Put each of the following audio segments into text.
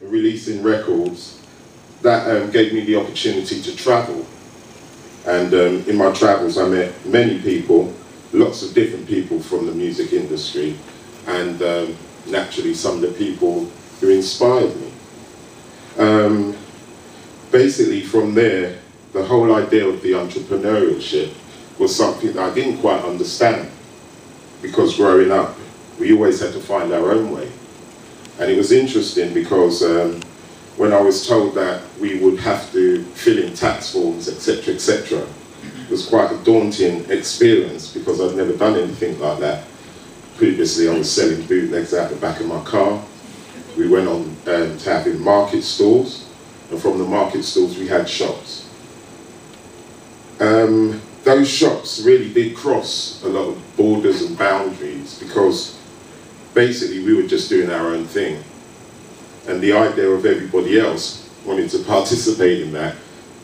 releasing records, that gave me the opportunity to travel. And in my travels I met many people, lots of different people from the music industry, and naturally some of the people who inspired me. Basically from there, the whole idea of the entrepreneurship was something that I didn't quite understand, because growing up we always had to find our own way. And it was interesting because when I was told that we would have to fill in tax forms, etc., etc., it was quite a daunting experience because I'd never done anything like that. Previously I was selling bootlegs out the back of my car. We went on to having market stalls, and from the market stalls we had shops. Those shops really did cross a lot of borders and boundaries, because basically we were just doing our own thing. And the idea of everybody else wanting to participate in that,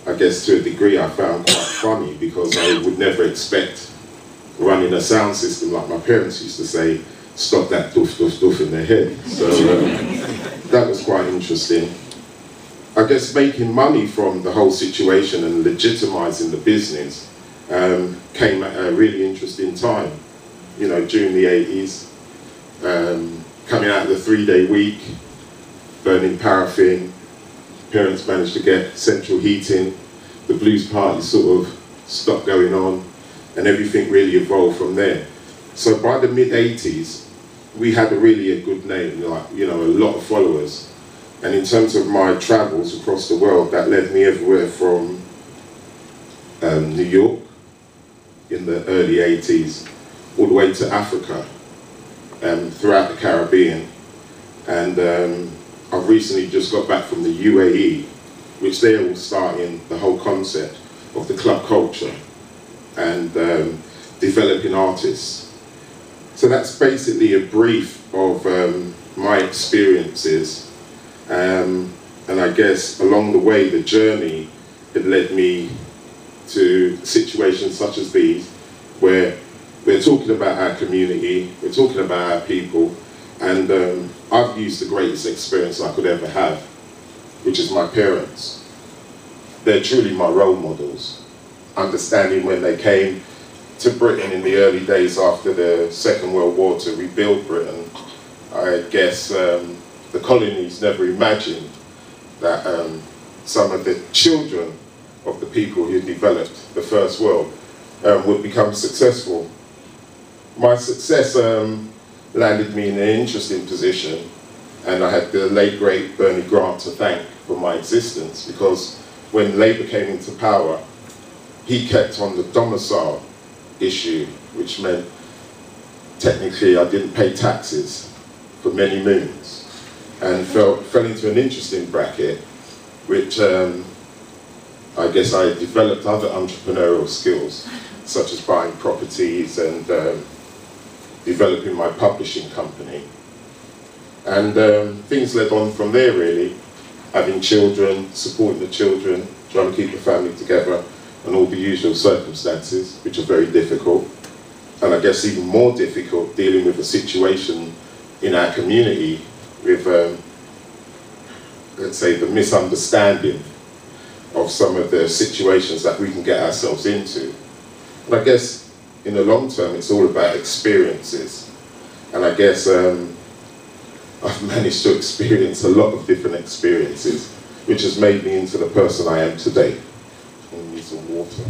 I guess to a degree I found quite funny, because I would never expect running a sound system, like my parents used to say, stop that doof doof doof in their head. So that was quite interesting. I guess making money from the whole situation and legitimising the business came at a really interesting time, you know, during the 80s, coming out of the 3-day week, burning paraffin. Parents managed to get central heating, the blues party sort of stopped going on, and everything really evolved from there. So by the mid-80s, we had really a good name, like, you know, a lot of followers. And in terms of my travels across the world, that led me everywhere from New York in the early 80s, all the way to Africa, throughout the Caribbean. And I've recently just got back from the UAE, which they're all starting the whole concept of the club culture and developing artists. So that's basically a brief of my experiences. And I guess along the way, the journey had led me to situations such as these, where we're talking about our community, we're talking about our people, and I've used the greatest experience I could ever have, which is my parents. They're truly my role models. Understanding when they came to Britain in the early days after the Second World War to rebuild Britain, I guess the colonies never imagined that some of the children of the people who developed the First World would become successful. My success landed me in an interesting position, and I had the late great Bernie Grant to thank for my existence, because when Labour came into power, he kept on the domicile issue, which meant technically I didn't pay taxes for many moons, and fell into an interesting bracket, which I guess I developed other entrepreneurial skills, such as buying properties and developing my publishing company. And things led on from there, really. Having children, supporting the children, trying to keep the family together, and all the usual circumstances, which are very difficult. And I guess even more difficult dealing with a situation in our community with, let's say, the misunderstanding of some of the situations that we can get ourselves into. And I guess in the long term, it's all about experiences. And I guess I've managed to experience a lot of different experiences, which has made me into the person I am today. I need some water.